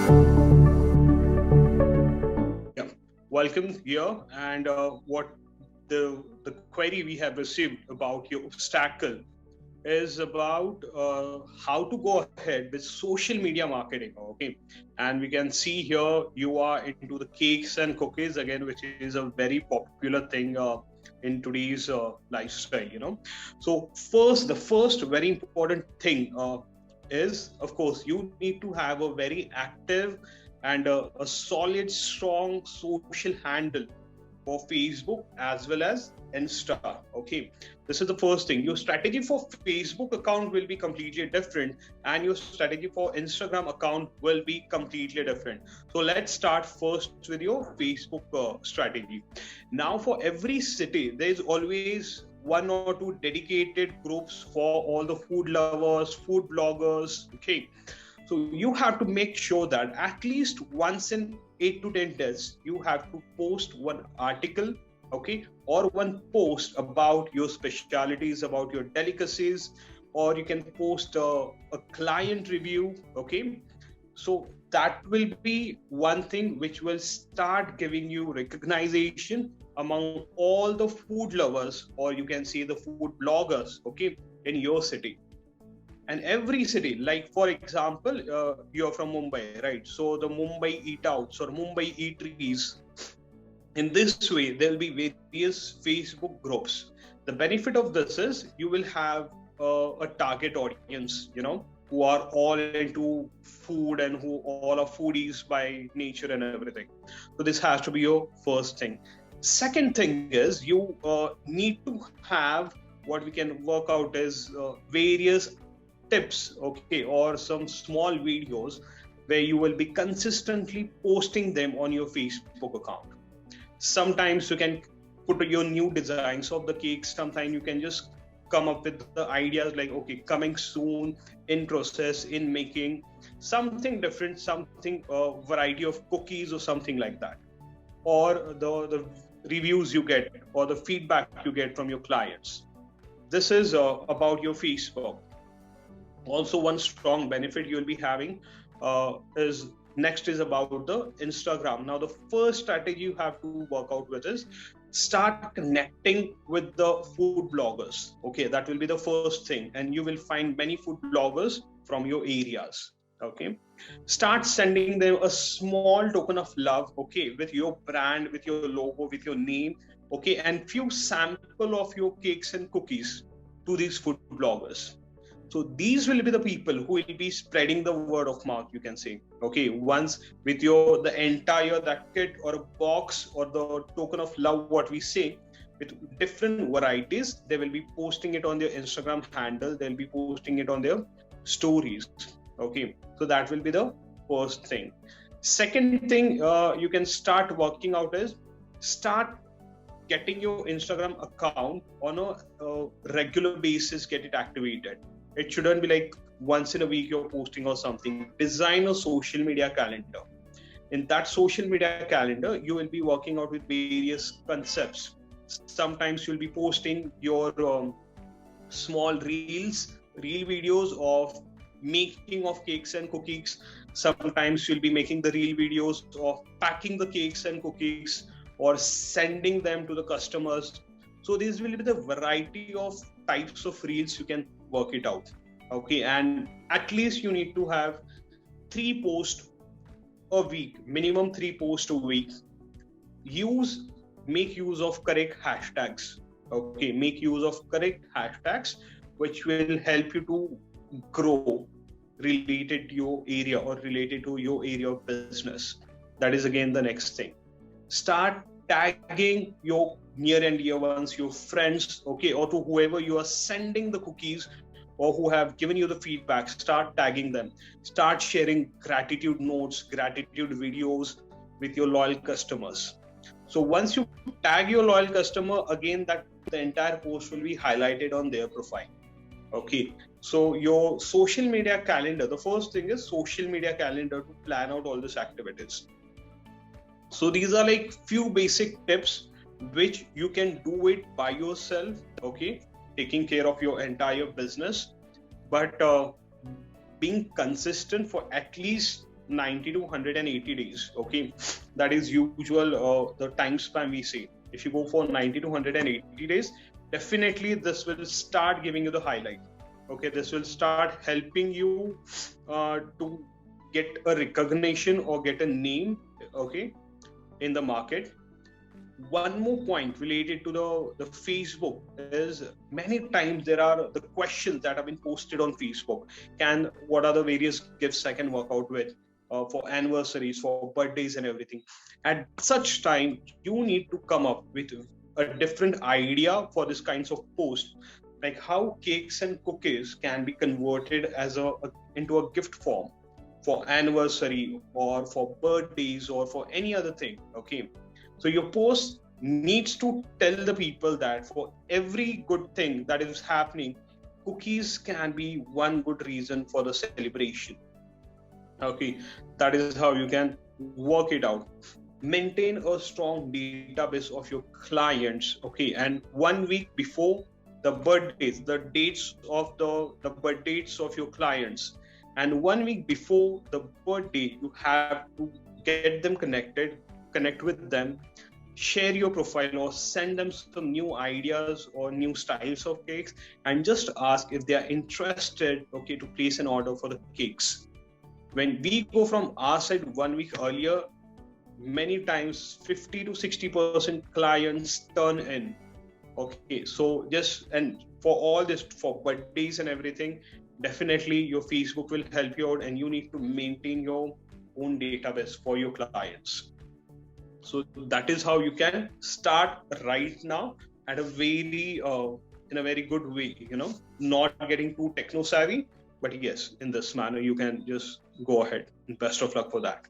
Yeah, welcome here. And what the query we have received about your obstacle is about how to go ahead with social media marketing. Okay, and we can see here you are into the cakes and cookies again, which is a very popular thing in today's lifestyle. So the first very important thing is, of course, you need to have a very active and a solid, strong social handle for Facebook as well as Insta. Okay, this is the first thing. Your strategy for Facebook account will be completely different, and your strategy for Instagram account will be completely different. So let's start first with your Facebook strategy. Now, for every city, there is always one or two dedicated groups for all the food lovers, food bloggers. Okay, so you have to make sure that at least once in 8 to 10 days, you have to post one article, okay, or one post about your specialities, about your delicacies, or you can post a client review, okay. So that will be one thing which will start giving you recognition among all the food lovers, or you can say the food bloggers, okay, in your city. And every city, like for example, you're from Mumbai, right? So the Mumbai eatouts or Mumbai eateries, in this way there'll be various Facebook groups. The benefit of this is you will have a target audience, who are all into food and who all are foodies by nature and everything. So this has to be your first thing. Second thing is you need to have what we can work out is various tips, okay, or some small videos where you will be consistently posting them on your Facebook account. Sometimes you can put your new designs of the cakes. Sometimes you can just come up with the ideas like, okay, coming soon, in process, in making, something different, something variety of cookies or something like that, or the reviews you get or the feedback you get from your clients. This is about your Facebook. Also, one strong benefit you'll be having is next is about the Instagram. Now, the first strategy you have to work out with is start connecting with the food bloggers. Okay, that will be the first thing, and you will find many food bloggers from your areas. Okay, start sending them a small token of love, okay, with your brand, with your logo, with your name, okay, and few sample of your cakes and cookies to these food bloggers. So these will be the people who will be spreading the word of mouth, you can say. Okay, once with your the entire that kit or a box or the token of love, what we say, with different varieties, they will be posting it on their Instagram handle, they'll be posting it on their stories. Okay, so that will be the first thing. Second thing you can start working out is start getting your Instagram account on a regular basis, get it activated. It shouldn't be like once in a week you're posting or something. Design a social media calendar. In that social media calendar, you will be working out with various concepts. Sometimes you'll be posting your small reel videos of making of cakes and cookies. Sometimes you'll be making the reel videos of packing the cakes and cookies or sending them to the customers. So these will be the variety of types of reels you can work it out. Okay, and at least you need to have 3 posts a week, minimum 3 posts a week. Make use of correct hashtags. Okay, make use of correct hashtags, which will help you to grow related to your area or related to your area of business. That is again the next thing. Start tagging your near and dear ones, your friends, okay, or to whoever you are sending the cookies or who have given you the feedback. Start tagging them. Start sharing gratitude notes, gratitude videos with your loyal customers. So once you tag your loyal customer, again, that the entire post will be highlighted on their profile. Okay, so your social media calendar, the first thing is social media calendar to plan out all these activities. So these are like few basic tips which you can do it by yourself, okay, taking care of your entire business, but being consistent for at least 90 to 180 days. Okay, that is usual the time span we say. If you go for 90 to 180 days, definitely this will start giving you the highlight. Okay, this will start helping you to get a recognition or get a name, okay, in the market. One more point related to the Facebook is many times there are the questions that have been posted on Facebook. What are the various gifts I can work out with for anniversaries, for birthdays and everything. At such time, you need to come up with a different idea for this kinds of post, like how cakes and cookies can be converted as into a gift form for anniversary or for birthdays or for any other thing. Okay, so your post needs to tell the people that for every good thing that is happening, cookies can be one good reason for the celebration. Okay, that is how you can work it out. Maintain a strong database of your clients. Okay, and 1 week before the birthdays, the dates of the birth dates of your clients, and 1 week before the birthday, you have to get them connect with them, share your profile or send them some new ideas or new styles of cakes, and just ask if they are interested, okay, to place an order for the cakes. When we go from our side 1 week earlier, many times 50 to 60% clients turn in. Okay, so just, and for all this, for birthdays and everything, definitely your Facebook will help you out, and you need to maintain your own database for your clients. So that is how you can start right now at a very in a very good way, not getting too techno savvy, but yes, in this manner you can just go ahead, and best of luck for that.